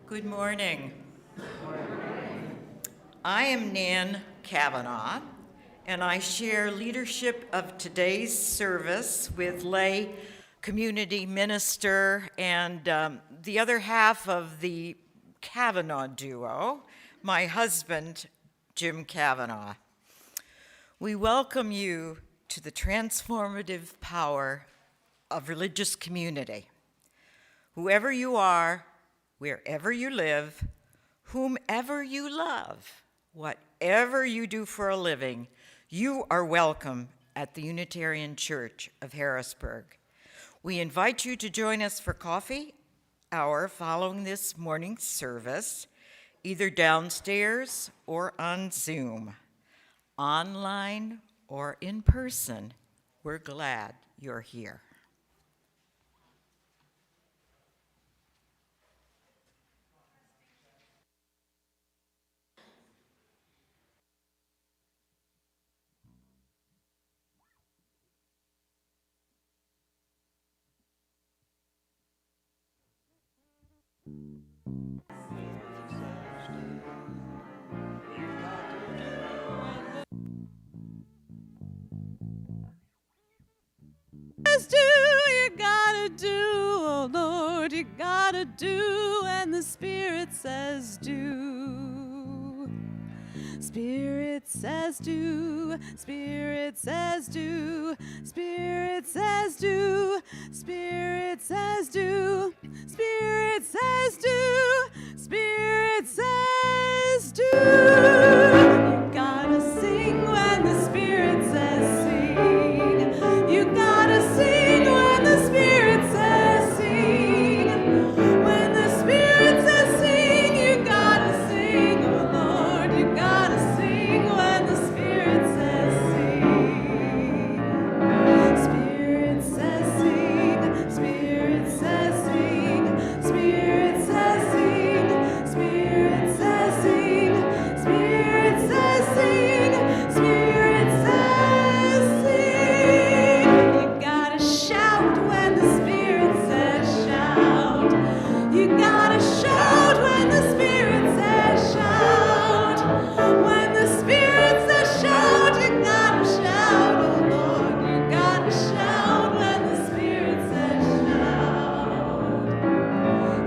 Good morning. I am Jim Cavenaugh, and I share leadership of today's service with lay community minister and the other half of the Cavenaugh duo, my husband, Jim Cavenaugh. We welcome you to the transformative power of religious community. Whoever you are, wherever you live, whomever you love, whatever you do for a living, you are welcome at the Unitarian Church of Harrisburg. We invite you to join us for coffee hour following this morning's service, either downstairs or on Zoom, online or in person. We're glad you're here. You gotta do, oh Lord, you gotta do, and the Spirit says do. Spirit says do, Spirit says do, Spirit says do, Spirit says do, Spirit says do, Spirit says do. You gotta sing when the Spirit says sing. You gotta sing when the Spirit says sing. When the Spirit says sing, you gotta sing, oh Lord, you gotta sing when the Spirit says sing. Spirit says sing, Spirit says sing, Spirit says sing, Spirit says sing, Spirit says sing, Spirit says sing. You gotta shout when the Spirit says shout. You gotta shout when the Spirit says shout. When the Spirit says shout, you gotta shout, oh Lord. You gotta shout when the Spirit says shout.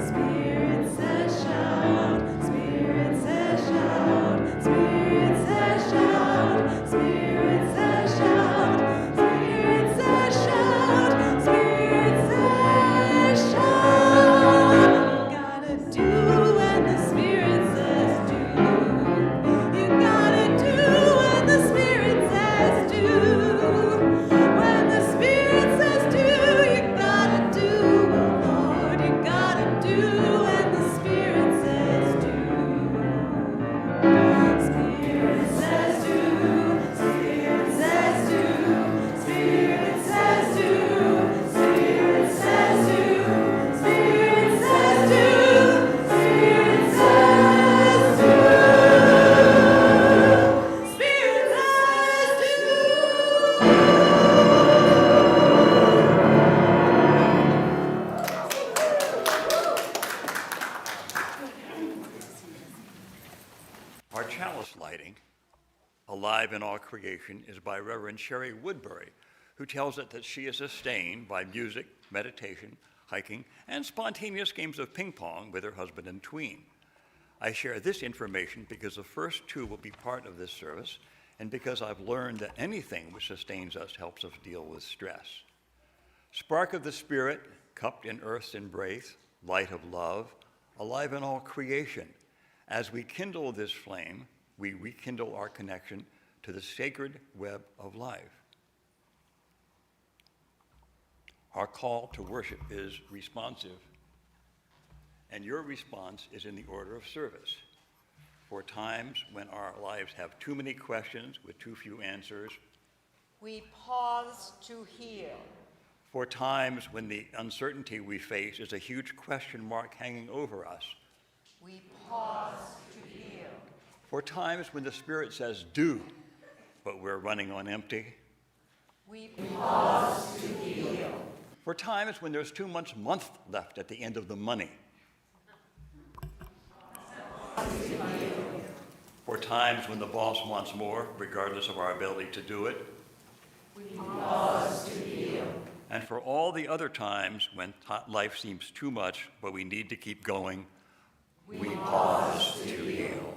Spirit says shout, Spirit says shout, Spirit says shout, Spirit says shout, Spirit says shout, Spirit says shout. You gotta do when the Spirit says do. You gotta do when the Spirit says do. When the Spirit says do, you gotta do, oh Lord. You gotta do when the Spirit says do. Spirit says do, Spirit says do, Spirit says do, Spirit says do, Spirit says do, Spirit says do, Spirit Our chalice lighting, Alive in All Creation, is by Reverend Sherry Woodbury, who tells it that she is sustained by music, meditation, hiking, and spontaneous games of ping pong with her husband and tween. I share this information because the first two will be part of this service, and because I've learned that anything which sustains us helps us deal with stress. Spark of the Spirit, cupped in earth's embrace, light of love, alive in all creation. As we kindle this flame, we rekindle our connection to the sacred web of life. Our call to worship is responsive, and your response is in the order of service. For times when our lives have too many questions with too few answers, We pause to heal. for times when the uncertainty we face is a huge question mark hanging over us, We pause to heal. for times when the Spirit says do, but we're running on empty, We pause to heal. for times when there's too much month left at the end of the money, For times when the boss wants more, regardless of our ability to do it. We pause to heal. And for all the other times when life seems too much, but we need to keep going, we pause to heal.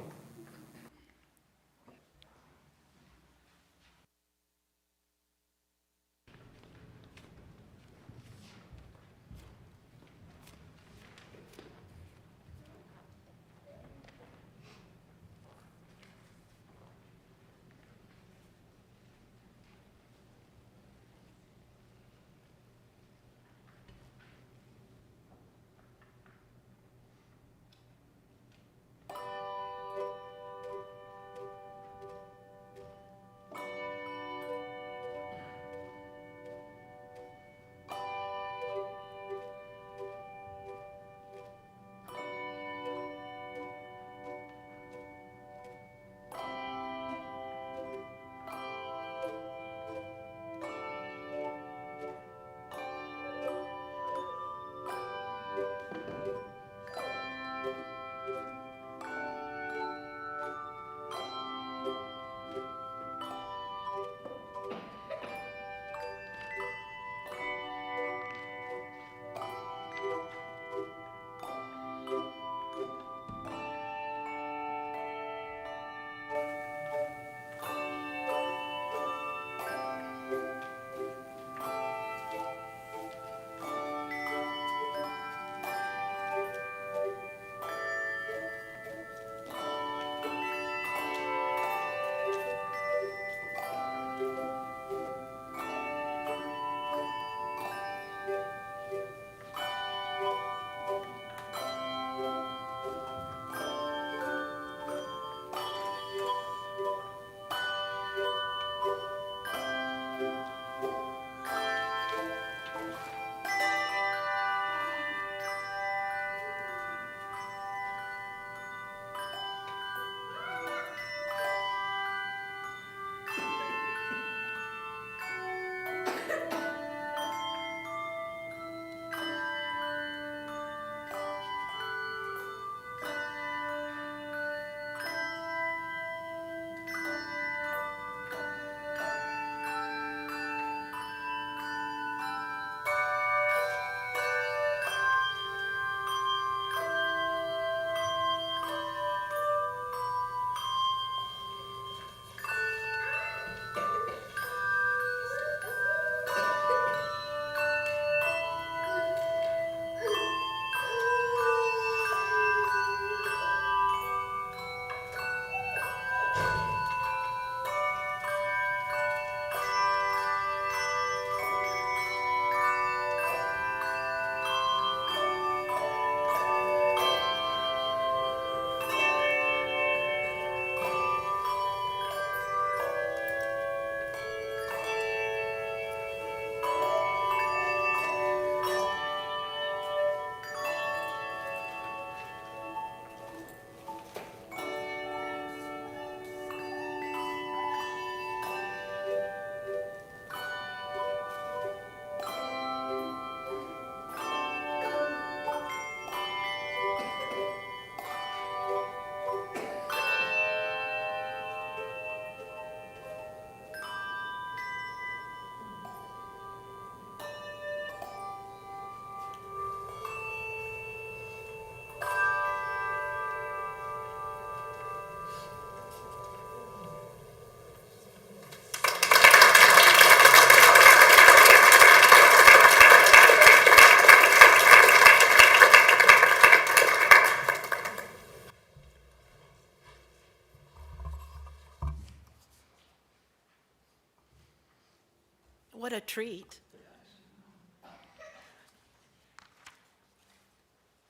What a treat.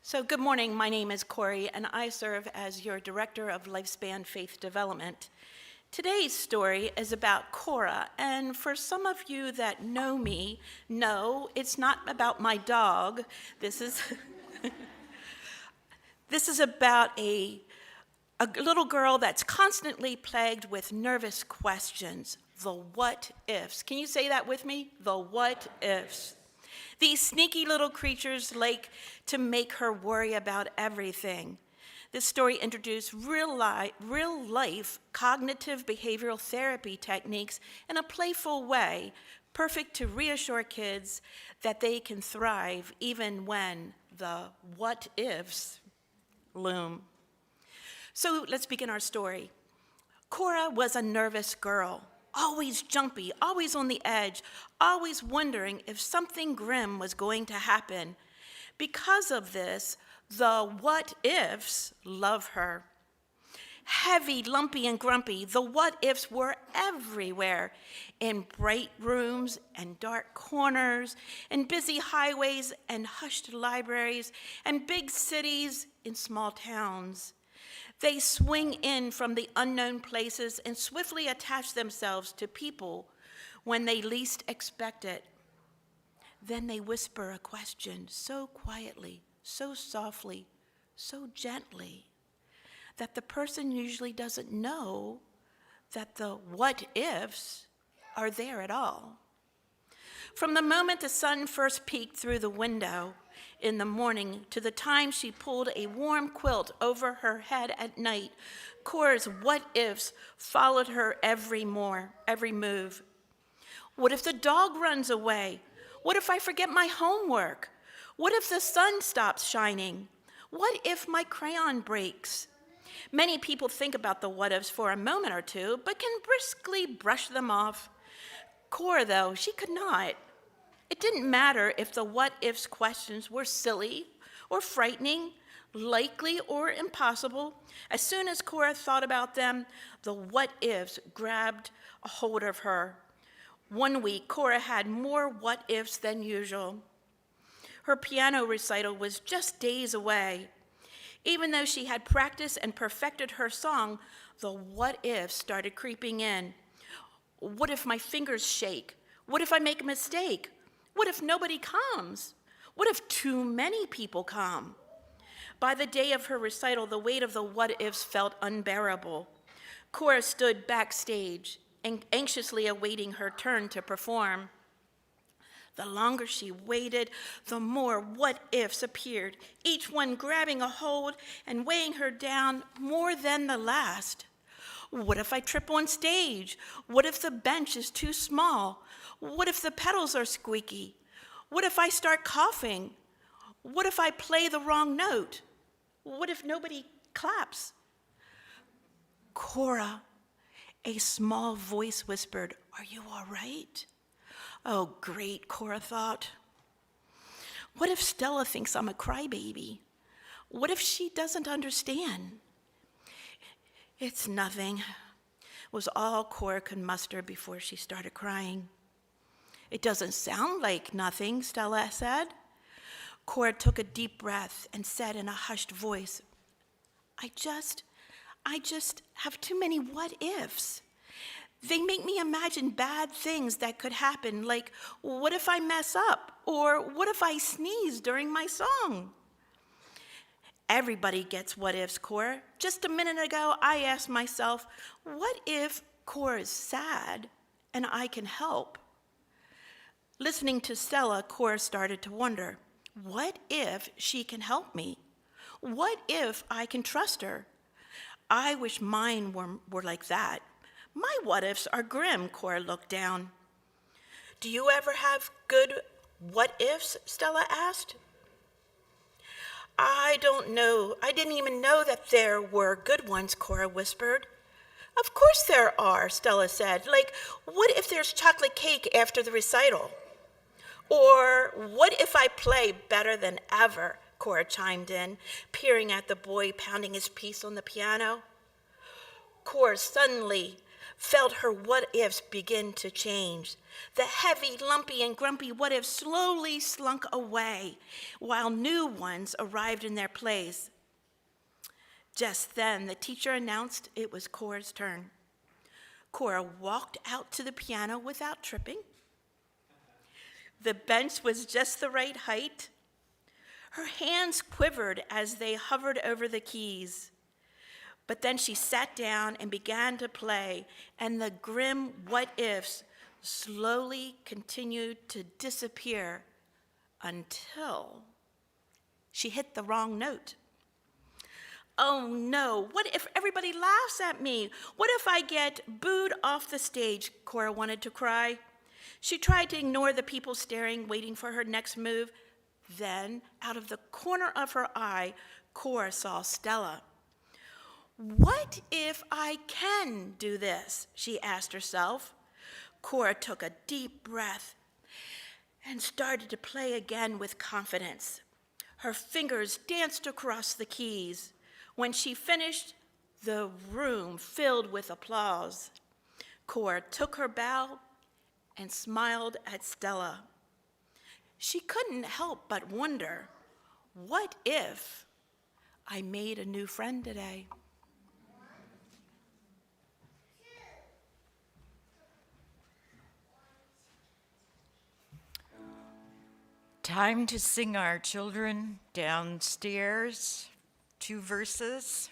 So good morning, my name is Corey, and I serve as your Director of Lifespan Faith Development. Today's story is about Cora, and for some of you that know me, no, it's not about my dog. This is, this is about a little girl that's constantly plagued with nervous questions, the what ifs. Can you say that with me? The what ifs. These sneaky little creatures like to make her worry about everything. This story introduced real-life cognitive behavioral therapy techniques in a playful way, perfect to reassure kids that they can thrive even when the what-ifs loom. So let's begin our story. Cora was a nervous girl, always jumpy, always on the edge, always wondering if something grim was going to happen. Because of this, the what-ifs love her. Heavy, lumpy, and grumpy, the what-ifs were everywhere, in bright rooms and dark corners, in busy highways and hushed libraries, and big cities in small towns. They swing in from the unknown places and swiftly attach themselves to people when they least expect it. Then they whisper a question so quietly, so softly, so gently, that the person usually doesn't know that the what-ifs are there at all. From the moment the sun first peeked through the window in the morning to the time she pulled a warm quilt over her head at night, Cora's what-ifs followed her every move. What if the dog runs away? What if I forget my homework? What if the sun stops shining? What if my crayon breaks? Many people think about the what-ifs for a moment or two, but can briskly brush them off. Cora, though, she could not. It didn't matter if the what-ifs questions were silly or frightening, likely or impossible. As soon as Cora thought about them, the what-ifs grabbed a hold of her. One week, Cora had more what-ifs than usual. Her piano recital was just days away. Even though she had practiced and perfected her song, the what-ifs started creeping in. What if my fingers shake? What if I make a mistake? What if nobody comes? What if too many people come? By the day of her recital, the weight of the what-ifs felt unbearable. Cora stood backstage, anxiously awaiting her turn to perform. The longer she waited, the more what-ifs appeared, each one grabbing a hold and weighing her down more than the last. What if I trip on stage? What if the bench is too small? What if the pedals are squeaky? What if I start coughing? What if I play the wrong note? What if nobody claps? Cora, a small voice whispered, "Are you all right?" Oh, great, Cora thought. What if Stella thinks I'm a crybaby? What if she doesn't understand? It's nothing, was all Cora could muster before she started crying. It doesn't sound like nothing, Stella said. Cora took a deep breath and said in a hushed voice, I just have too many what-ifs. They make me imagine bad things that could happen, like what if I mess up? Or what if I sneeze during my song? Everybody gets what-ifs, Cora. Just a minute ago, I asked myself, what if Cora is sad and I can help? Listening to Stella, Cora started to wonder, what if she can help me? What if I can trust her? I wish mine were like that. My what-ifs are grim, Cora looked down. Do you ever have good what-ifs? Stella asked. I don't know. I didn't even know that there were good ones, Cora whispered. Of course there are, Stella said. Like, what if there's chocolate cake after the recital? Or what if I play better than ever? Cora chimed in, peering at the boy pounding his piece on the piano. Cora suddenly felt her what-ifs begin to change. The heavy, lumpy, and grumpy what-ifs slowly slunk away, while new ones arrived in their place. Just then, the teacher announced it was Cora's turn. Cora walked out to the piano without tripping. The bench was just the right height. Her hands quivered as they hovered over the keys. But then she sat down and began to play, and the grim what-ifs slowly continued to disappear until she hit the wrong note. Oh no, what if everybody laughs at me? What if I get booed off the stage? Cora wanted to cry. She tried to ignore the people staring, waiting for her next move. Then, out of the corner of her eye, Cora saw Stella. What if I can do this? She asked herself. Cora took a deep breath and started to play again with confidence. Her fingers danced across the keys. When she finished, the room filled with applause. Cora took her bow and smiled at Stella. She couldn't help but wonder, what if I made a new friend today? Time to sing our children downstairs. 2 verses.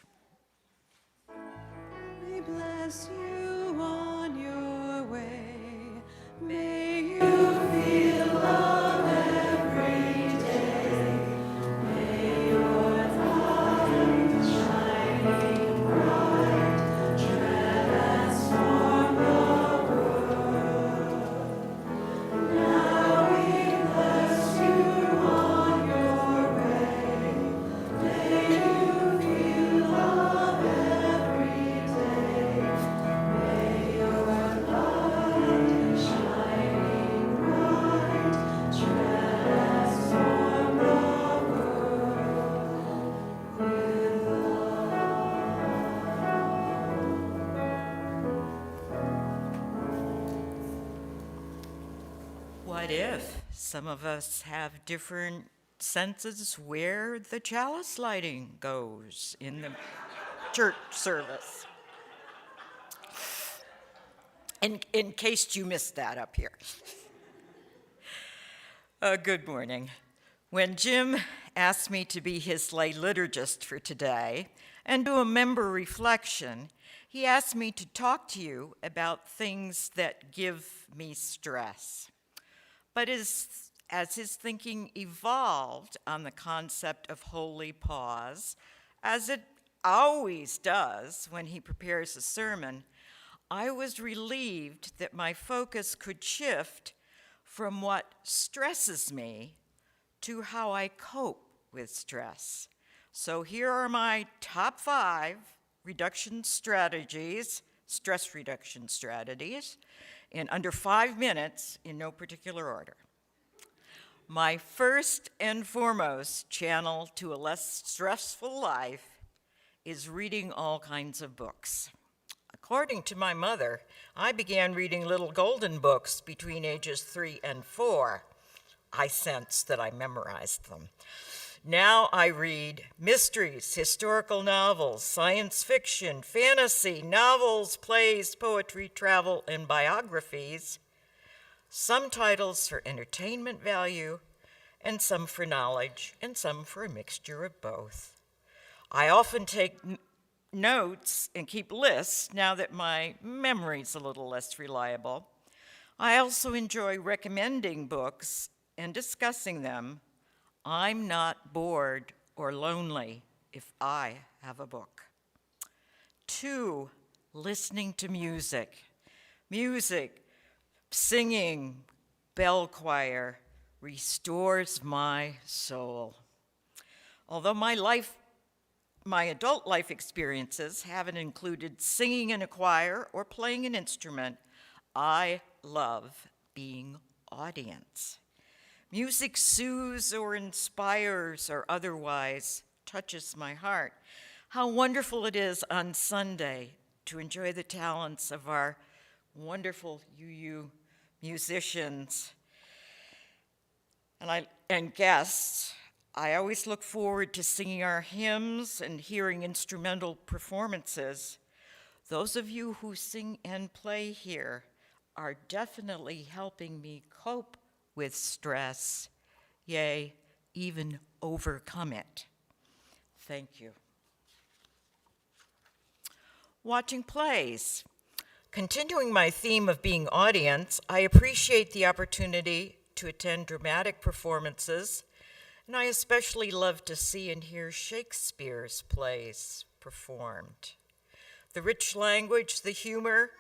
We bless you on your way. May you feel love every day. May your light shining bright transform the world. Now we bless you on your way. May you feel love every day. May your light shining bright transform the world with What if some of us have different senses where the chalice lighting goes in the church service? In case you missed that up here. Good morning. When Jim asked me to be his lay liturgist for today and do a member reflection, he asked me to talk to you about things that give me stress. But as his thinking evolved on the concept of holy pause, as it always does when he prepares a sermon, I was relieved that my focus could shift from what stresses me to how I cope with stress. So here are my top 5 stress reduction strategies, in under 5 minutes in no particular order. My first and foremost channel to a less stressful life is reading all kinds of books. According to my mother, I began reading little golden books between ages 3 and 4. I sense that I memorized them. Now I read mysteries, historical novels, science fiction, fantasy, novels, plays, poetry, travel, and biographies, some titles for entertainment value, and some for knowledge, and some for a mixture of both. I often take notes and keep lists now that my memory's a little less reliable. I also enjoy recommending books and discussing them. I'm not bored or lonely if I have a book. 2, listening to music. Music, singing, bell choir restores my soul. Although my adult life experiences haven't included singing in a choir or playing an instrument, I love being audience. Music soothes or inspires or otherwise touches my heart. How wonderful it is on Sunday to enjoy the talents of our wonderful UU musicians and guests. I always look forward to singing our hymns and hearing instrumental performances. Those of you who sing and play here are definitely helping me cope with stress, yea, even overcome it. Thank you. Watching plays. Continuing my theme of being audience, I appreciate the opportunity to attend dramatic performances And I especially love to see and hear Shakespeare's plays performed. The rich language, the humor,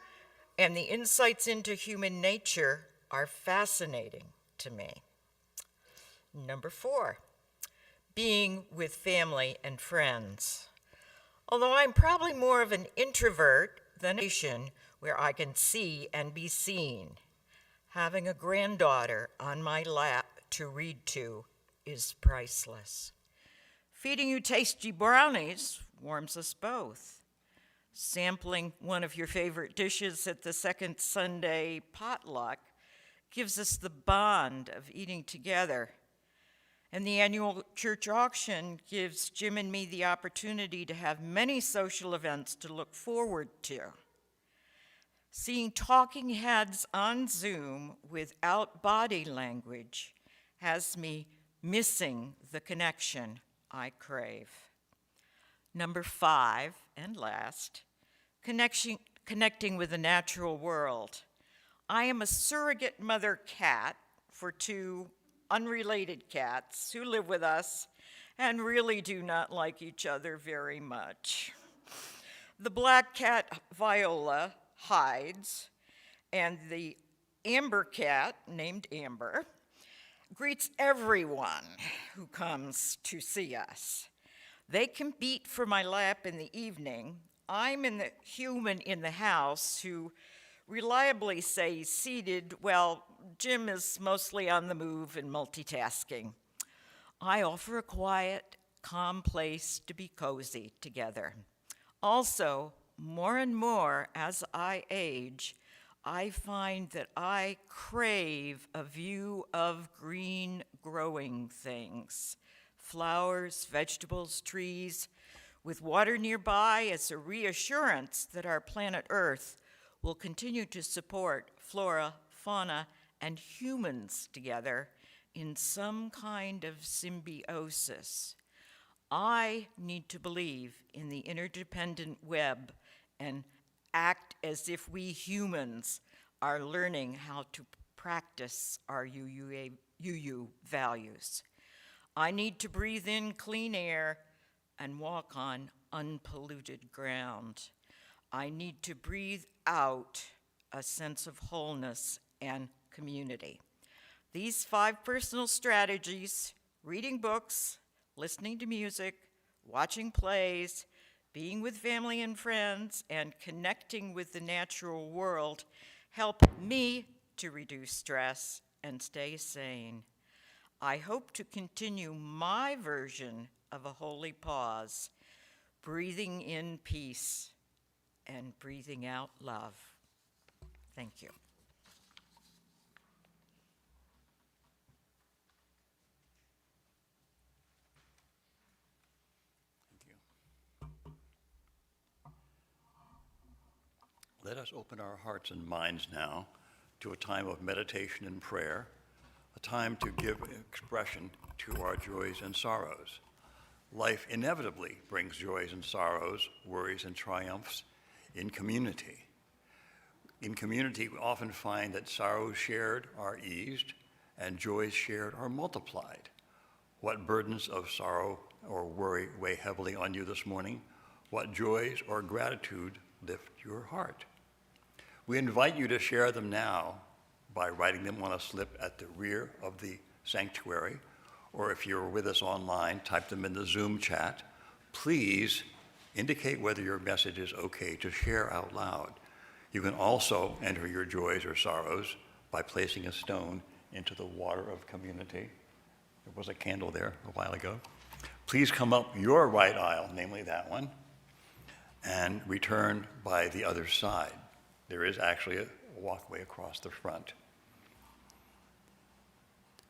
and the insights into human nature are fascinating to me. Number 4, being with family and friends. Although I'm probably more of an introvert than a nation where I can see and be seen, having a granddaughter on my lap to read to is priceless. Feeding you tasty brownies warms us both. Sampling one of your favorite dishes at the second Sunday potluck gives us the bond of eating together. And the annual church auction gives Jim and me the opportunity to have many social events to look forward to. Seeing talking heads on Zoom without body language has me missing the connection I crave. Number 5, and last, connecting with the natural world. I am a surrogate mother cat for 2 unrelated cats who live with us and really do not like each other very much. The black cat, Viola, hides, and the amber cat, named Amber, greets everyone who comes to see us. They compete for my lap in the evening. I'm the human in the house who reliably stays seated while Jim is mostly on the move and multitasking. I offer a quiet, calm place to be cozy together. Also, more and more as I age, I find that I crave a view of green growing things, flowers, vegetables, trees, with water nearby as a reassurance that our planet Earth will continue to support flora, fauna, and humans together in some kind of symbiosis. I need to believe in the interdependent web and act as if we humans are learning how to practice our UU values. I need to breathe in clean air and walk on unpolluted ground. I need to breathe out a sense of wholeness and community. These 5 personal strategies, reading books, listening to music, watching plays, being with family and friends, and connecting with the natural world help me to reduce stress and stay sane. I hope to continue my version of a holy pause, breathing in peace and breathing out love. Thank you. Let us open our hearts and minds now to a time of meditation and prayer, a time to give expression to our joys and sorrows. Life inevitably brings joys and sorrows, worries and triumphs in community. In community, we often find that sorrows shared are eased and joys shared are multiplied. What burdens of sorrow or worry weigh heavily on you this morning? What joys or gratitude lift your heart? We invite you to share them now by writing them on a slip at the rear of the sanctuary, or if you're with us online, type them in the Zoom chat. Please indicate whether your message is okay to share out loud. You can also enter your joys or sorrows by placing a stone into the water of community. There was a candle there a while ago. Please come up your right aisle, namely that one, and return by the other side. There is actually a walkway across the front.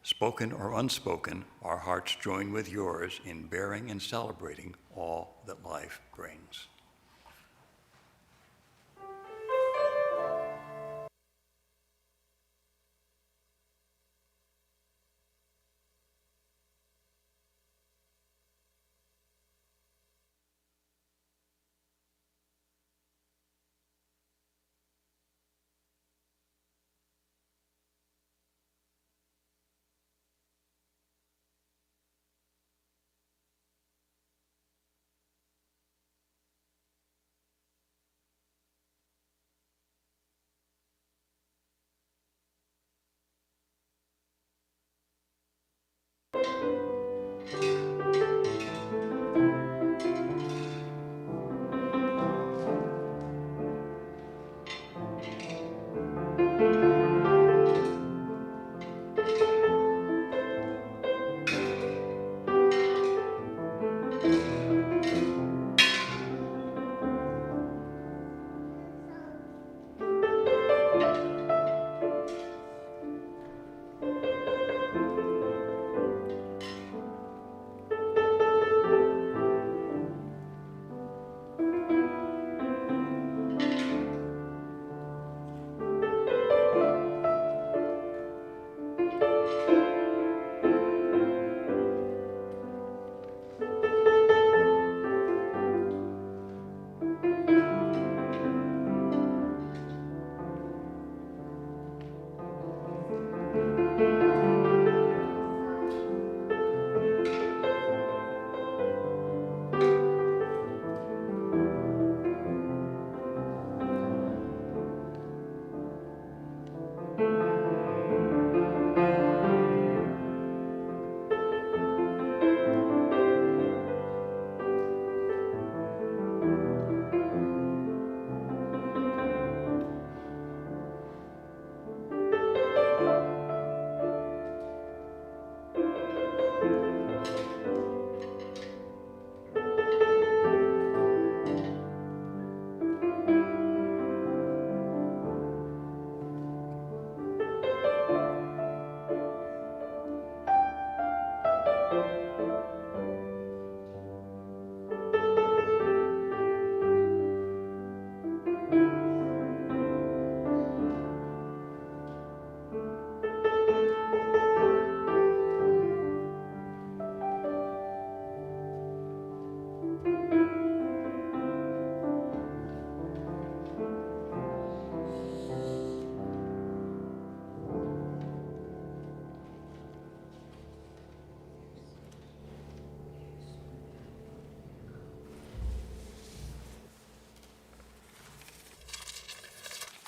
Spoken or unspoken, our hearts join with yours in bearing and celebrating all that life brings.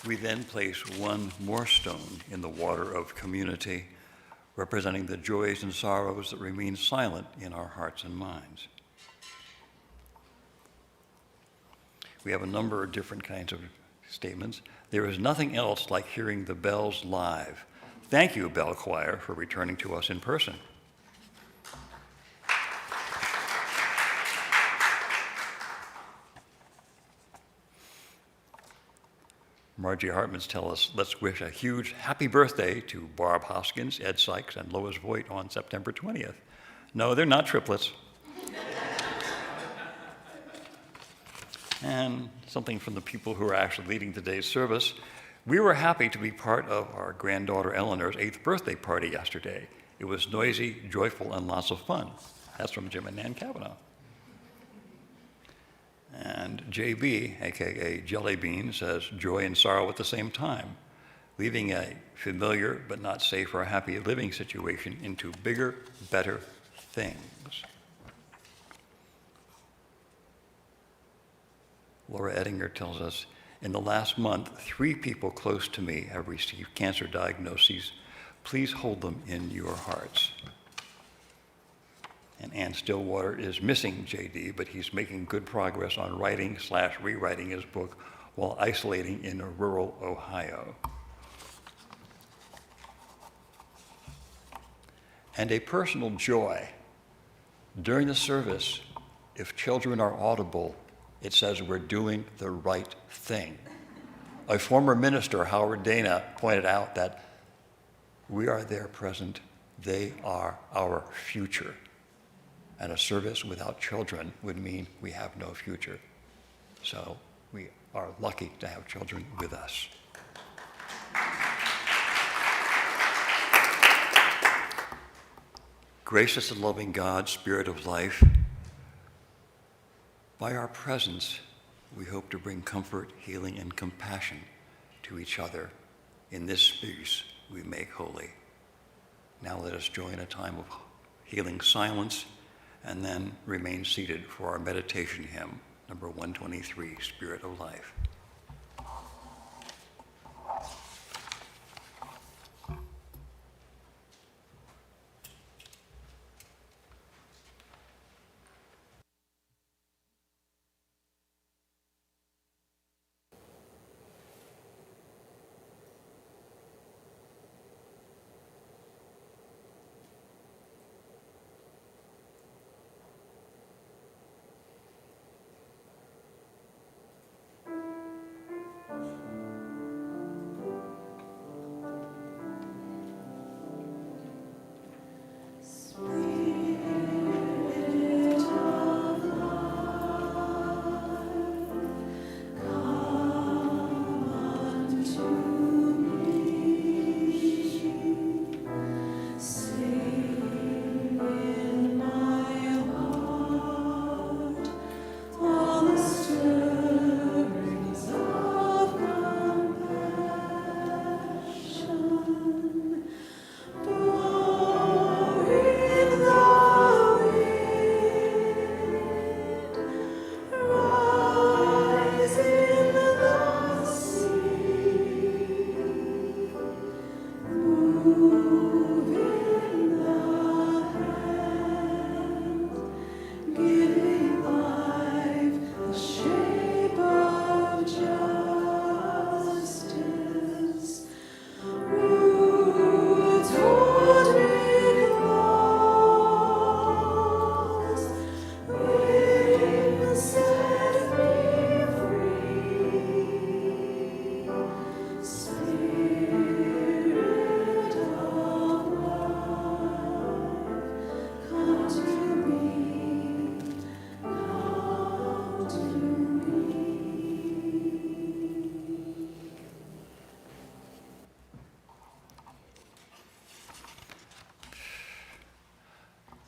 We then place one more stone in the water of community, representing the joys and sorrows that remain silent in our hearts and minds. We have a number of different kinds of statements. There is nothing else like hearing the bells live. Thank you, bell choir, for returning to us in person. Margie Hartman's tell us, let's wish a huge happy birthday to Barb Hoskins, Ed Sykes, and Lois Voigt on September 20th. No, they're not triplets. And something from the people who are actually leading today's service. We were happy to be part of our granddaughter Eleanor's 8th birthday party yesterday. It was noisy, joyful, and lots of fun. That's from Jim and Nan Cavenaugh. And JB, aka Jelly Bean, says, joy and sorrow at the same time, leaving a familiar but not safe or happy living situation into bigger, better things. Laura Ettinger tells us, in the last month, 3 people close to me have received cancer diagnoses. Please hold them in your hearts. And Ann Stillwater is missing JD, but he's making good progress on writing/rewriting his book while isolating in rural Ohio. And a personal joy. During the service, if children are audible, it says we're doing the right thing. A former minister, Howard Dana, pointed out that we are their present, they are our future. And a service without children would mean we have no future. So we are lucky to have children with us. Gracious and loving God, Spirit of life, by our presence, we hope to bring comfort, healing, and compassion to each other in this space we make holy. Now let us join a time of healing silence and then remain seated for our meditation hymn, number 123, Spirit of Life.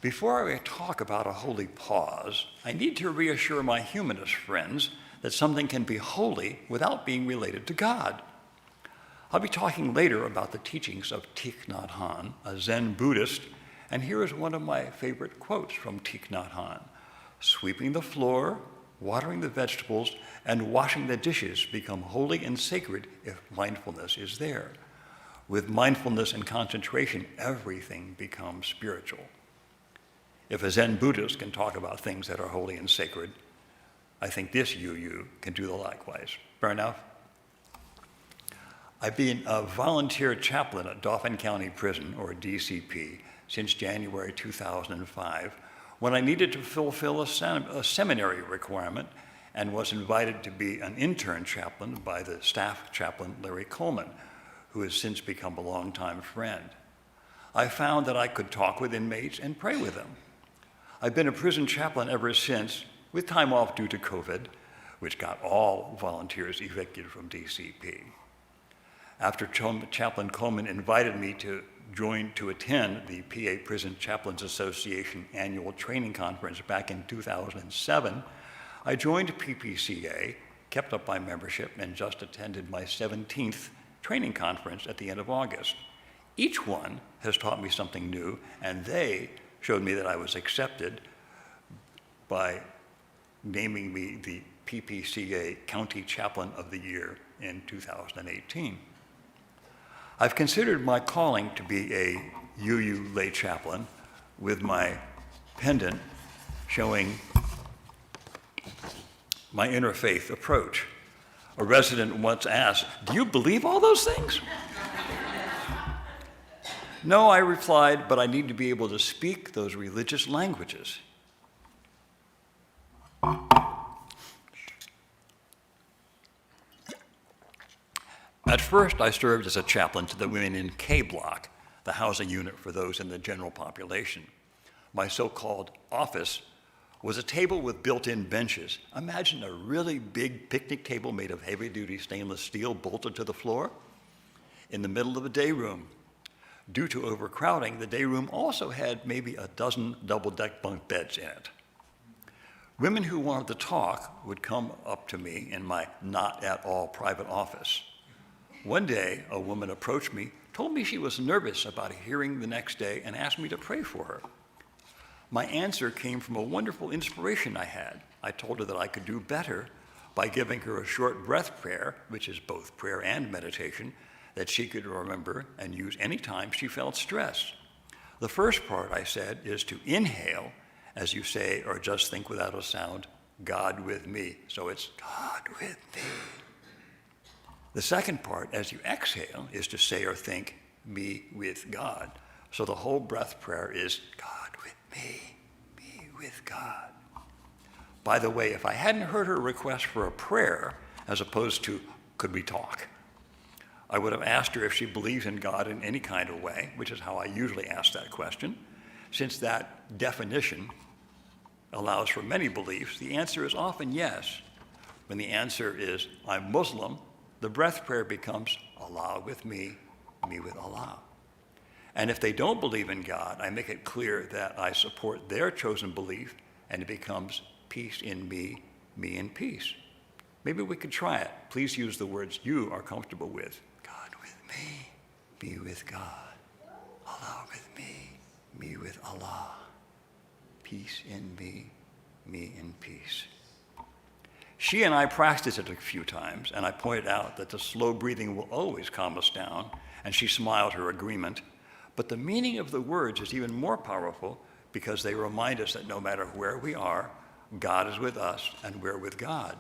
Before I talk about a holy pause, I need to reassure my humanist friends that something can be holy without being related to God. I'll be talking later about the teachings of Thich Nhat Hanh, a Zen Buddhist, and here is one of my favorite quotes from Thich Nhat Hanh. Sweeping the floor, watering the vegetables, and washing the dishes become holy and sacred if mindfulness is there. With mindfulness and concentration, everything becomes spiritual. If a Zen Buddhist can talk about things that are holy and sacred, I think this UU can do the likewise. Fair enough? I've been a volunteer chaplain at Dauphin County Prison, or DCP, since January 2005, when I needed to fulfill a seminary requirement and was invited to be an intern chaplain by the staff chaplain, Larry Coleman, who has since become a longtime friend. I found that I could talk with inmates and pray with them. I've been a prison chaplain ever since, with time off due to COVID, which got all volunteers evicted from DCP. After Chaplain Coleman invited me to attend the PA Prison Chaplains Association annual training conference back in 2007, I joined PPCA, kept up my membership, and just attended my 17th training conference at the end of August. Each one has taught me something new, and they showed me that I was accepted by naming me the PPCA County Chaplain of the Year in 2018. I've considered my calling to be a UU lay chaplain with my pendant showing my interfaith approach. A resident once asked, "Do you believe all those things?" No, I replied, but I need to be able to speak those religious languages. At first, I served as a chaplain to the women in K Block, the housing unit for those in the general population. My so-called office was a table with built-in benches. Imagine a really big picnic table made of heavy-duty stainless steel bolted to the floor in the middle of a day room. Due to overcrowding, the day room also had maybe a dozen double-deck bunk beds in it. Women who wanted to talk would come up to me in my not at all private office. One day, a woman approached me, told me she was nervous about a hearing the next day, and asked me to pray for her. My answer came from a wonderful inspiration I had. I told her that I could do better by giving her a short breath prayer, which is both prayer and meditation, that she could remember and use anytime she felt stress. The first part, I said, is to inhale as you say or just think without a sound, God with me. So it's God with me. The second part, as you exhale, is to say or think, me with God. So the whole breath prayer is God with me with God. By the way, if I hadn't heard her request for a prayer, as opposed to, could we talk? I would have asked her if she believes in God in any kind of way, which is how I usually ask that question. Since that definition allows for many beliefs, the answer is often yes. When the answer is, I'm Muslim, the breath prayer becomes Allah with me with Allah. And if they don't believe in God, I make it clear that I support their chosen belief, and it becomes peace in me in peace. Maybe we could try it. Please use the words you are comfortable with. God with me with God. Allah with me with Allah. Peace in me in peace. She and I practiced it a few times, and I pointed out that the slow breathing will always calm us down, and she smiled her agreement. But the meaning of the words is even more powerful because they remind us that no matter where we are, God is with us and we're with God.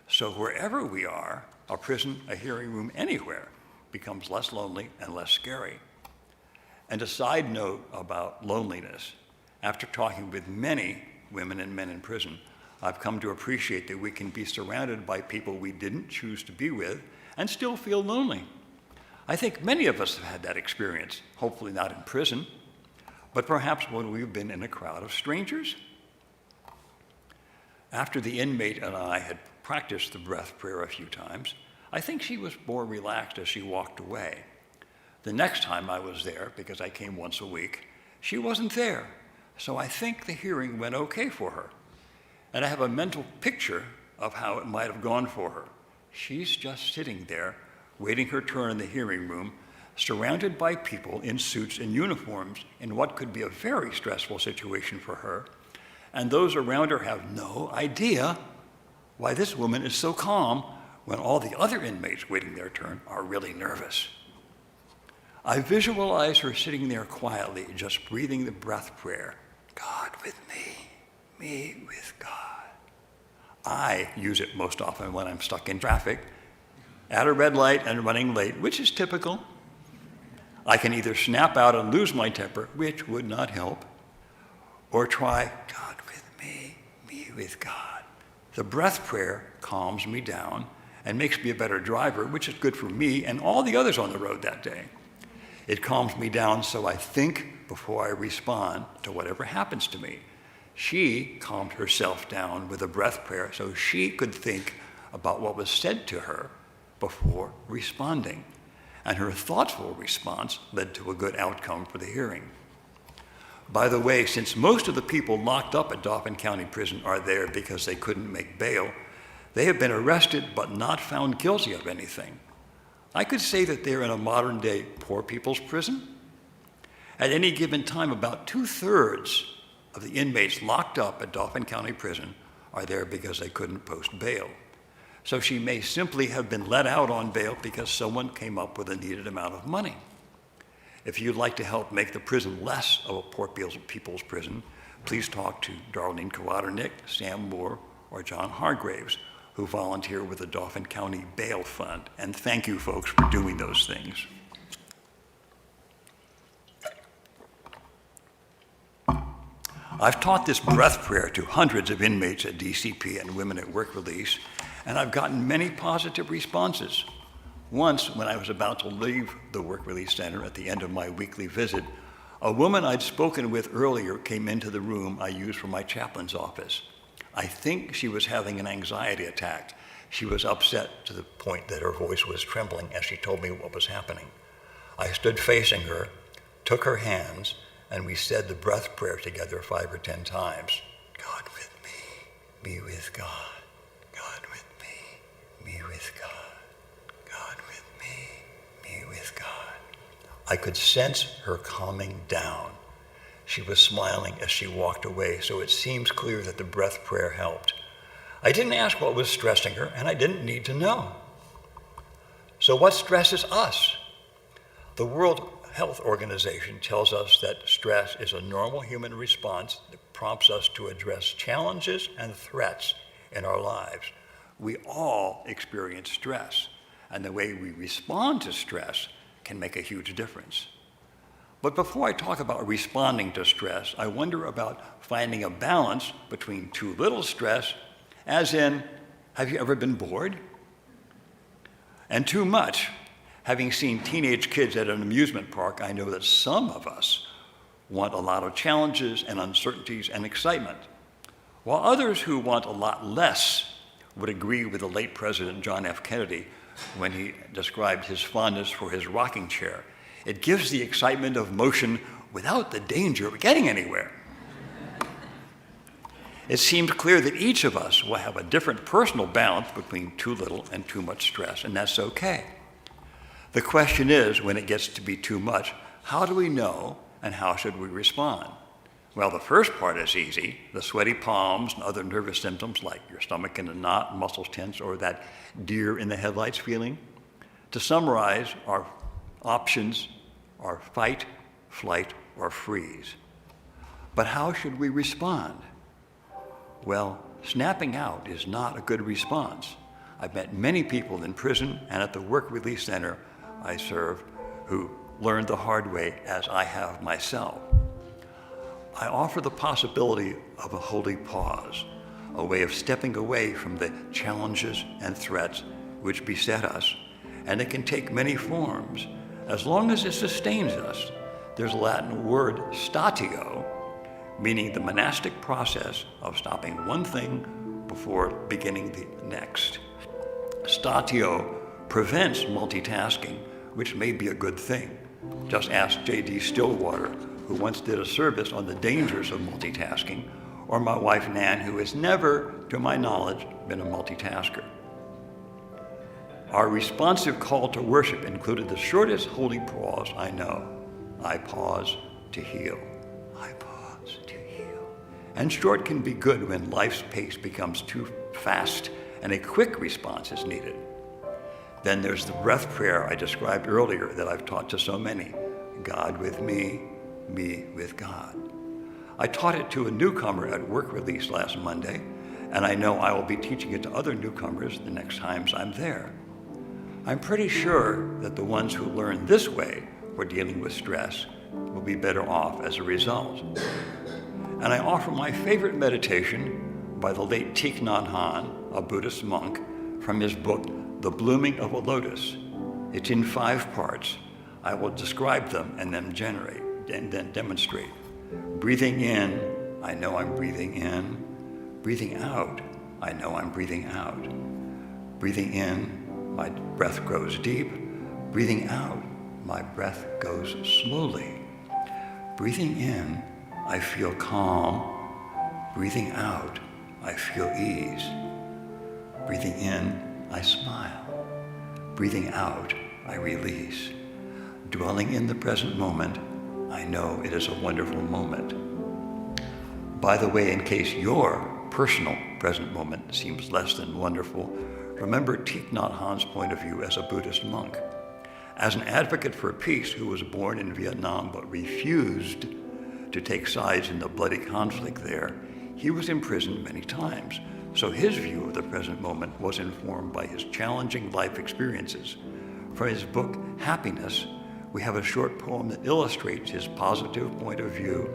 So wherever we are, a prison, a hearing room, anywhere, becomes less lonely and less scary. And a side note about loneliness, after talking with many women and men in prison, I've come to appreciate that we can be surrounded by people we didn't choose to be with and still feel lonely. I think many of us have had that experience, hopefully not in prison, but perhaps when we've been in a crowd of strangers. After the inmate and I had practiced the breath prayer a few times, I think she was more relaxed as she walked away. The next time I was there, because I came once a week, she wasn't there. So I think the hearing went okay for her. And I have a mental picture of how it might have gone for her. She's just sitting there, waiting her turn in the hearing room, surrounded by people in suits and uniforms in what could be a very stressful situation for her. And those around her have no idea why this woman is so calm when all the other inmates waiting their turn are really nervous. I visualize her sitting there quietly, just breathing the breath prayer. God with me with God. I use it most often when I'm stuck in traffic, at a red light and running late, which is typical. I can either snap out and lose my temper, which would not help, or try, God with me with God. The breath prayer calms me down and makes me a better driver, which is good for me and all the others on the road that day. It calms me down so I think before I respond to whatever happens to me. She calmed herself down with a breath prayer so she could think about what was said to her before responding. And her thoughtful response led to a good outcome for the hearing. By the way, since most of the people locked up at Dauphin County Prison are there because they couldn't make bail, they have been arrested but not found guilty of anything. I could say that they're in a modern-day poor people's prison. At any given time, about 2/3 of the inmates locked up at Dauphin County Prison are there because they couldn't post bail. So she may simply have been let out on bail because someone came up with a needed amount of money. If you'd like to help make the prison less of a poor people's prison, please talk to Darlene Kowaternick, Sam Moore, or John Hargraves, who volunteer with the Dauphin County Bail Fund. And thank you, folks, for doing those things. I've taught this breath prayer to hundreds of inmates at DCP and women at work release, and I've gotten many positive responses. Once, when I was about to leave the work release center at the end of my weekly visit, a woman I'd spoken with earlier came into the room I use for my chaplain's office. I think she was having an anxiety attack. She was upset to the point that her voice was trembling as she told me what was happening. I stood facing her, took her hands, and we said the breath prayer together 5 or 10 times. God with me with God. God with me with God. God with me with God. I could sense her calming down. She was smiling as she walked away, so it seems clear that the breath prayer helped. I didn't ask what was stressing her, and I didn't need to know. So what stresses us? The World Health Organization tells us that stress is a normal human response that prompts us to address challenges and threats in our lives. We all experience stress, and the way we respond to stress can make a huge difference. But before I talk about responding to stress, I wonder about finding a balance between too little stress, as in, have you ever been bored? And too much. Having seen teenage kids at an amusement park, I know that some of us want a lot of challenges and uncertainties and excitement, while others who want a lot less would agree with the late President John F. Kennedy when he described his fondness for his rocking chair. It gives the excitement of motion without the danger of getting anywhere. It seems clear that each of us will have a different personal balance between too little and too much stress, and that's okay. The question is, when it gets to be too much, how do we know and how should we respond? Well, the first part is easy. The sweaty palms and other nervous symptoms like your stomach in a knot, muscles tense, or that deer in the headlights feeling. To summarize, our options are fight, flight, or freeze. But how should we respond? Well, snapping out is not a good response. I've met many people in prison and at the work release center I serve who learned the hard way, as I have myself. I offer the possibility of a holy pause, a way of stepping away from the challenges and threats which beset us, and it can take many forms, as long as it sustains us. There's a Latin word, statio, meaning the monastic process of stopping one thing before beginning the next. Statio prevents multitasking, which may be a good thing. Just ask J.D. Stillwater, who once did a service on the dangers of multitasking, or my wife, Nan, who has never, to my knowledge, been a multitasker. Our responsive call to worship included the shortest holy pause I know. I pause to heal. I pause to heal. And short can be good when life's pace becomes too fast and a quick response is needed. Then there's the breath prayer I described earlier that I've taught to so many. God with me with God. I taught it to a newcomer at work release last Monday, and I know I will be teaching it to other newcomers the next times I'm there. I'm pretty sure that the ones who learn this way for dealing with stress will be better off as a result. And I offer my favorite meditation by the late Thich Nhat Hanh, a Buddhist monk, from his book, The Blooming of a Lotus. It's in 5 parts. I will describe them and then demonstrate. Breathing in, I know I'm breathing in. Breathing out, I know I'm breathing out. Breathing in, my breath grows deep. Breathing out, my breath goes slowly. Breathing in, I feel calm. Breathing out, I feel ease. Breathing in, I smile. Breathing out, I release. Dwelling in the present moment, I know it is a wonderful moment. By the way, in case your personal present moment seems less than wonderful, remember Thich Nhat Hanh's point of view as a Buddhist monk. As an advocate for peace who was born in Vietnam but refused to take sides in the bloody conflict there, he was imprisoned many times. So his view of the present moment was informed by his challenging life experiences. From his book, Happiness, we have a short poem that illustrates his positive point of view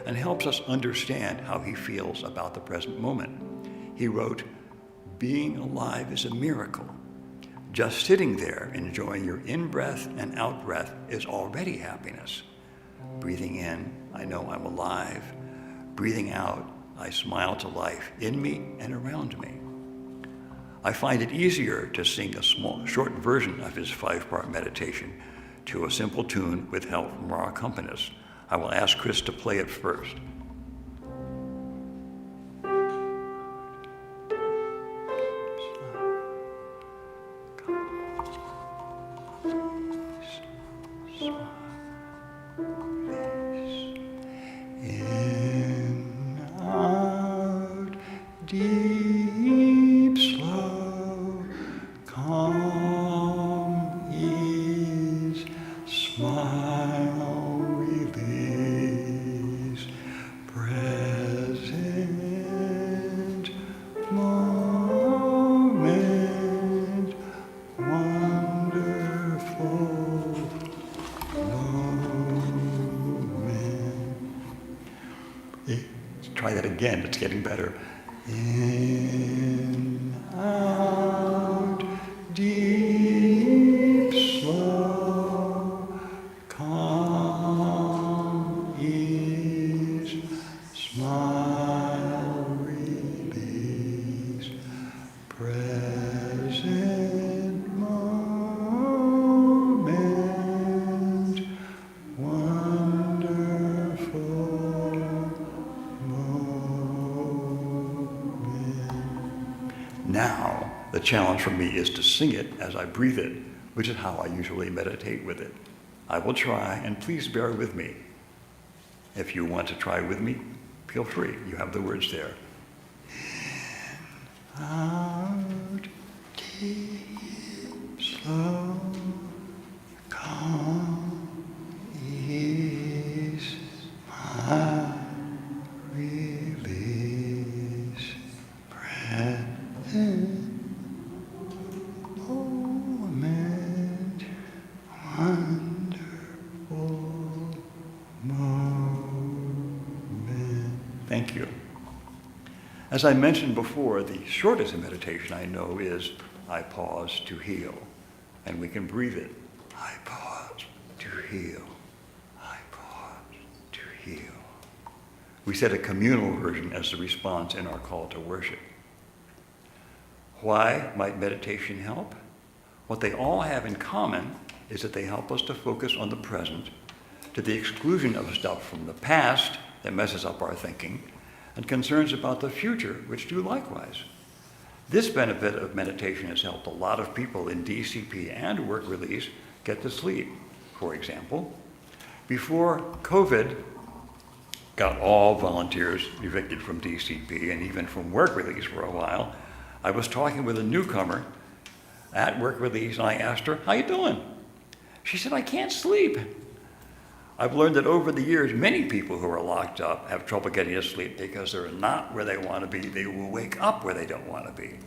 and helps us understand how he feels about the present moment. He wrote, "Being alive is a miracle. Just sitting there enjoying your in-breath and out-breath is already happiness. Breathing in, I know I'm alive. Breathing out, I smile to life in me and around me." I find it easier to sing a short version of his 5-part meditation to a simple tune with help from our accompanist. I will ask Chris to play it first. Try that again, it's getting better. In, out, deep, slow, calm, ease, smile, release, present moment, wonderful. Now, the challenge for me is to sing it as I breathe it, which is how I usually meditate with it. I will try, and please bear with me. If you want to try with me, feel free. You have the words there. In, out, deep, slow, calm, ease, smile, release, breath. Moment, wonderful moment. Thank you. As I mentioned before, the shortest meditation I know is I pause to heal, and we can breathe it. I pause to heal. I pause to heal. We said a communal version as the response in our call to worship. Why might meditation help? What they all have in common is that they help us to focus on the present, to the exclusion of stuff from the past that messes up our thinking, and concerns about the future which do likewise. This benefit of meditation has helped a lot of people in DCP and work release get to sleep. For example, before COVID got all volunteers evicted from DCP and even from work release for a while, I was talking with a newcomer at work release, and I asked her, "How you doing?" She said, "I can't sleep." I've learned that over the years, many people who are locked up have trouble getting to sleep because they're not where they want to be. They will wake up where they don't want to be.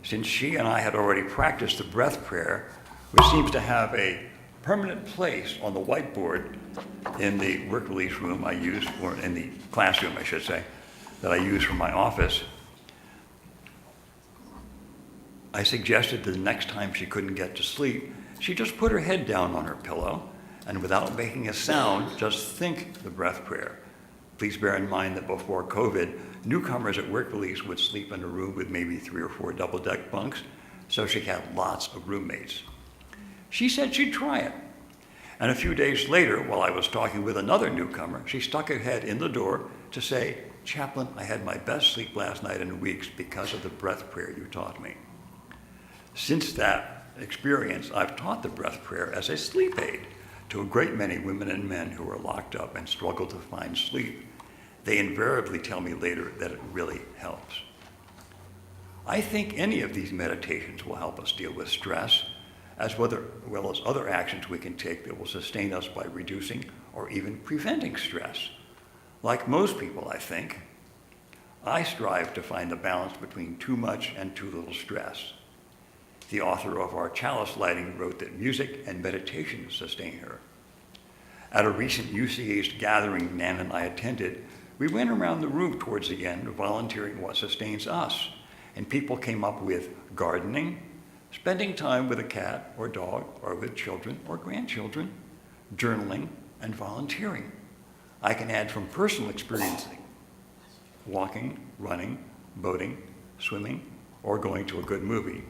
Since she and I had already practiced the breath prayer, which seems to have a permanent place on the whiteboard in the work release room I use, or in the classroom, I should say, that I use for my office, I suggested that the next time she couldn't get to sleep, she just put her head down on her pillow and without making a sound, just think the breath prayer. Please bear in mind that before COVID, newcomers at work release would sleep in a room with maybe 3 or 4 double-deck bunks, so she had lots of roommates. She said she'd try it. And a few days later, while I was talking with another newcomer, she stuck her head in the door to say, "Chaplain, I had my best sleep last night in weeks because of the breath prayer you taught me." Since that experience, I've taught the breath prayer as a sleep aid to a great many women and men who are locked up and struggle to find sleep. They invariably tell me later that it really helps. I think any of these meditations will help us deal with stress, as well as other actions we can take that will sustain us by reducing or even preventing stress. Like most people, I think, I strive to find the balance between too much and too little stress. The author of our chalice lighting wrote that music and meditation sustain her. At a recent UCH gathering Nan and I attended, we went around the room towards the end, volunteering what sustains us, and people came up with gardening, spending time with a cat or dog or with children or grandchildren, journaling, and volunteering. I can add from personal experiencing, walking, running, boating, swimming, or going to a good movie.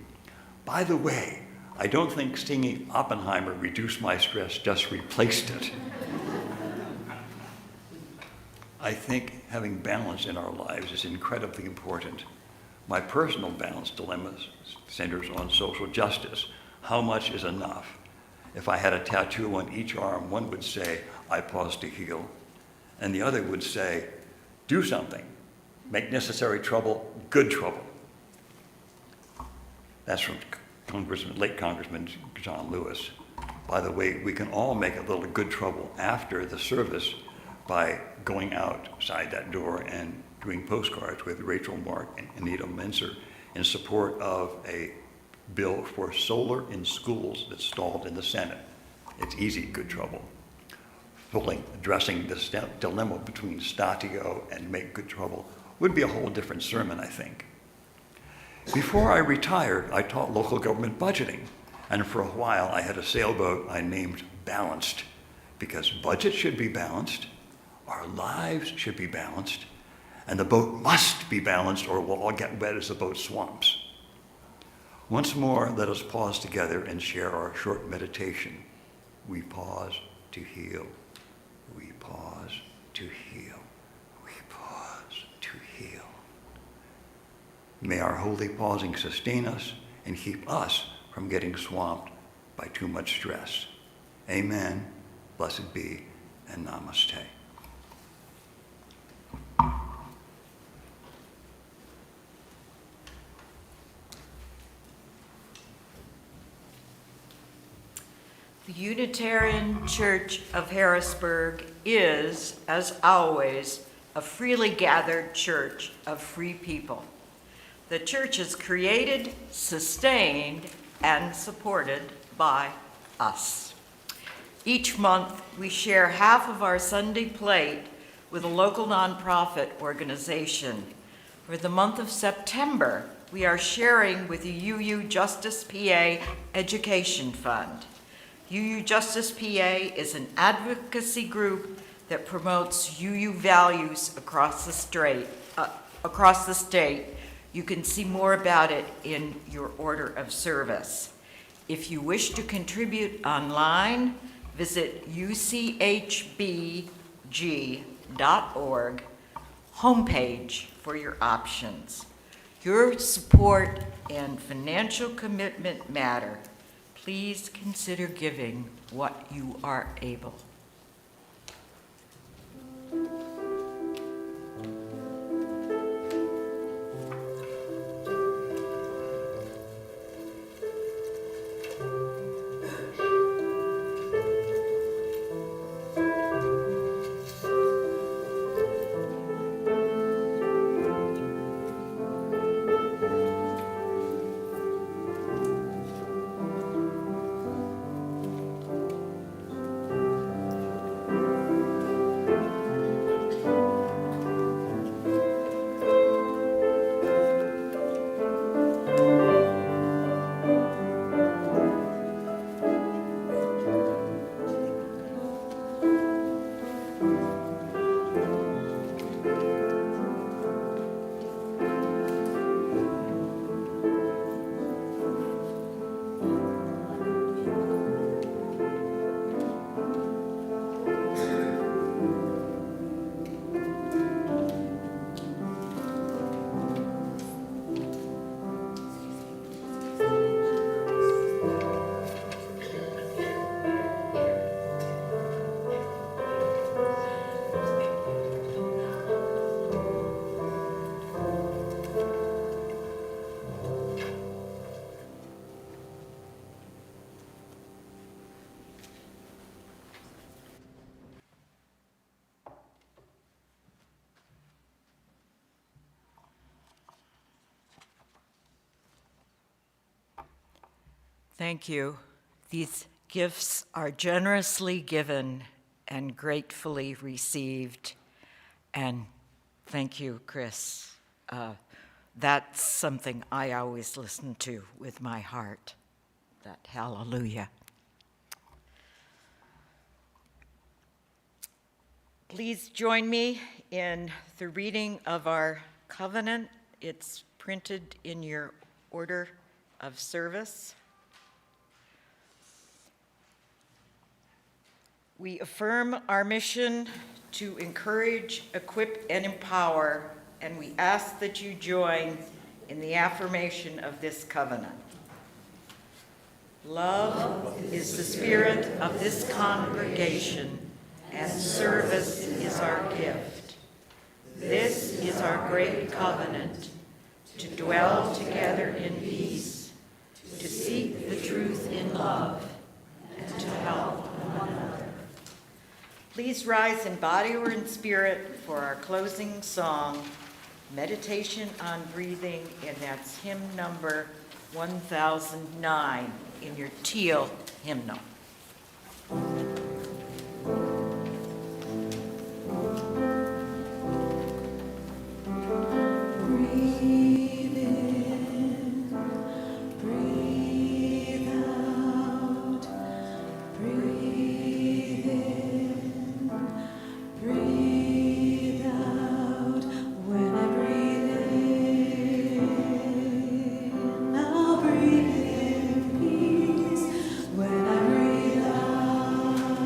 By the way, I don't think singing Oppenheimer reduced my stress, just replaced it. I think having balance in our lives is incredibly important. My personal balance dilemma centers on social justice. How much is enough? If I had a tattoo on each arm, one would say, "I pause to heal," and the other would say, "Do something. Make necessary trouble good trouble." That's from late Congressman John Lewis. By the way, we can all make a little good trouble after the service by going outside that door and doing postcards with Rachel Mark and Anita Menser in support of a bill for solar in schools that's stalled in the Senate. It's easy good trouble. Addressing this dilemma between statio and make good trouble would be a whole different sermon, I think. Before I retired, I taught local government budgeting, and for a while I had a sailboat I named Balanced, because budget should be balanced, our lives should be balanced, and the boat must be balanced or we'll all get wet as the boat swamps. Once more, let us pause together and share our short meditation. We pause to heal. We pause to heal. We pause to heal. May our holy pausing sustain us and keep us from getting swamped by too much stress. Amen, blessed be, and namaste. The Unitarian Church of Harrisburg is, as always, a freely gathered church of free people. The church is created, sustained, and supported by us. Each month, we share half of our Sunday plate with a local nonprofit organization. For the month of September, we are sharing with the UU Justice PA Education Fund. UU Justice PA is an advocacy group that promotes UU values across the state. You can see more about it in your order of service. If you wish to contribute online, visit uchbg.org homepage for your options. Your support and financial commitment matter. Please consider giving what you are able. Thank you. These gifts are generously given and gratefully received. And thank you, Chris. That's something I always listen to with my heart, that hallelujah. Please join me in the reading of our covenant. It's printed in your order of service. We affirm our mission to encourage, equip, and empower, and we ask that you join in the affirmation of this covenant. Love is the spirit of this congregation, and service is our gift. This is our great covenant, to dwell together in peace, to seek the truth in love, and to help one another. Please rise in body or in spirit for our closing song, Meditation on Breathing, and that's hymn number 1009 in your teal hymnal. When I breathe out,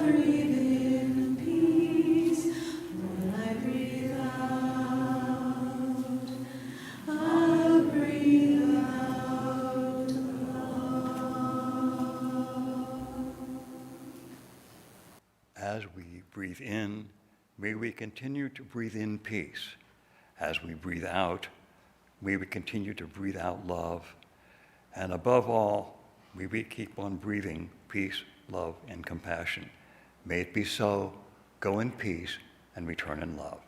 breathe in peace. When I breathe out, I'll breathe out love. As we breathe in, may we continue to breathe in peace. As we breathe out, may we continue to breathe out love. And above all, may we keep on breathing peace, love, and compassion. May it be so. Go in peace and return in love.